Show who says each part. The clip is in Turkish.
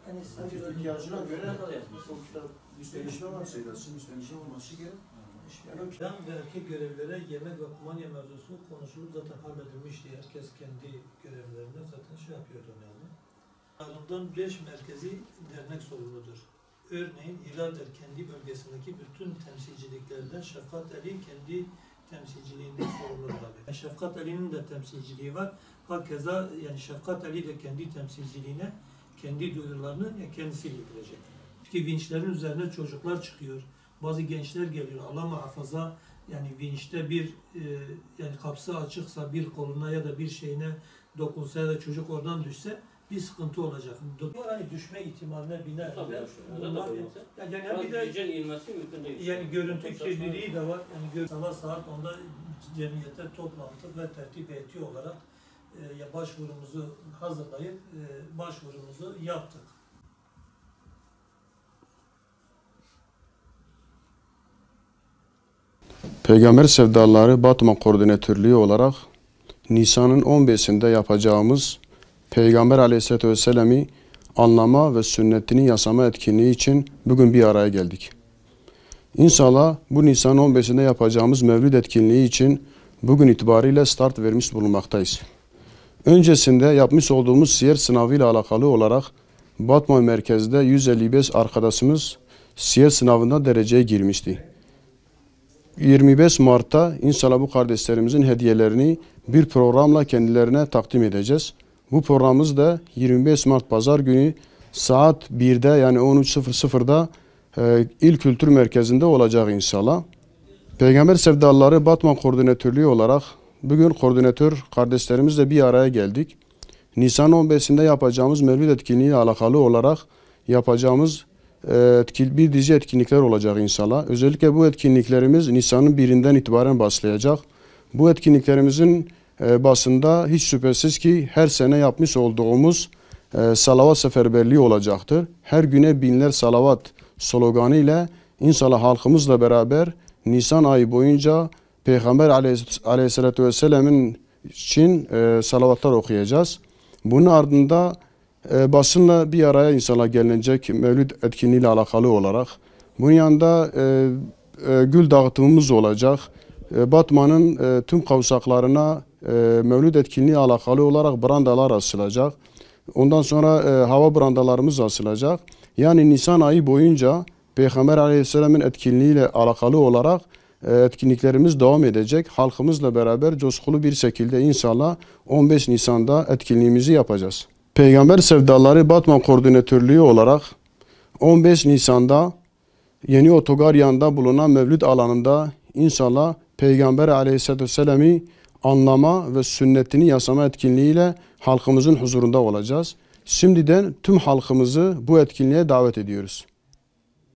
Speaker 1: Yani sadece ihtiyacına göre o kitap müstenişme varsa yazsın, müstenişme olması gerek.
Speaker 2: Kadın ve erkek görevlere yemek ve kumanya mevzusu konuşulup zaten halledilmişti. Herkes kendi görevlerine zaten şey yapıyordu yani. Bundan 5 merkezi dernek sorumludur. Örneğin İlader kendi bölgesindeki bütün temsilciliklerden Şefkat Ali kendi temsilciliğinden sorumludur. Yani Şefkat Ali'nin de temsilciliği var. Hakeza yani Şefkat Ali de kendi temsilciliğine kendi duyurularını kendisi bildirecek. Çünkü vinçlerin üzerine çocuklar çıkıyor. Bazı gençler geliyor. Allah muhafaza yani vinçte bir yani kapısı açıksa bir koluna ya da bir şeyine dokunsa ya da çocuk oradan düşse bir sıkıntı olacak. Hani düşme ihtimaline biner. Yani bir de yani görüntü kirliliği de var. Yani sabah saat 10'da cemiyete toplantı ve tertip heyeti olarak başvurumuzu hazırlayıp başvurumuzu yaptık.
Speaker 3: Peygamber Sevdaları Batman Koordinatörlüğü olarak Nisan'ın 15'inde yapacağımız Peygamber Aleyhisselatü Vesselam'ı anlama ve sünnetini yasama etkinliği için bugün bir araya geldik. İnşallah bu Nisan 15'inde yapacağımız Mevlid etkinliği için bugün itibariyle start vermiş bulunmaktayız. Öncesinde yapmış olduğumuz siyer sınavı ile alakalı olarak Batman merkezde 155 arkadaşımız siyer sınavında dereceye girmişti. 25 Mart'ta inşallah bu kardeşlerimizin hediyelerini bir programla kendilerine takdim edeceğiz. Bu programımız da 25 Mart Pazar günü saat 1'de yani 13.00'da İl Kültür Merkezi'nde olacak inşallah. Peygamber Sevdaları Batman Koordinatörlüğü olarak bugün koordinatör kardeşlerimizle bir araya geldik. Nisan 15'inde yapacağımız Mevlid etkinliği ile alakalı olarak yapacağımız bir dizi etkinlikler olacak inşallah. Özellikle bu etkinliklerimiz Nisan'ın 1'inden itibaren başlayacak. Bu etkinliklerimizin basında hiç şüphesiz ki her sene yapmış olduğumuz salavat seferberliği olacaktır. Her güne binler salavat sloganı ile inşallah halkımızla beraber Nisan ayı boyunca Peygamber Aleyhisselatü Vesselam'ın için salavatlar okuyacağız. Bunun ardında basınla bir araya inşallah gelinecek Mevlid etkinliği ile alakalı olarak. Bunun yanında gül dağıtımımız olacak. Batman'ın tüm kavşaklarına Mevlid etkinliği alakalı olarak brandalar asılacak. Ondan sonra hava brandalarımız asılacak. Yani Nisan ayı boyunca Peygamber Aleyhisselam'ın etkinliği ile alakalı olarak etkinliklerimiz devam edecek. Halkımızla beraber coşkulu bir şekilde inşallah 15 Nisan'da etkinliğimizi yapacağız. Peygamber Sevdaları Batman Koordinatörlüğü olarak 15 Nisan'da Yeni Otogar yanında bulunan Mevlid alanında inşallah Peygamber Aleyhisselatü Vesselam'ı anlama ve sünnetini yasama etkinliğiyle halkımızın huzurunda olacağız. Şimdiden tüm halkımızı bu etkinliğe davet ediyoruz.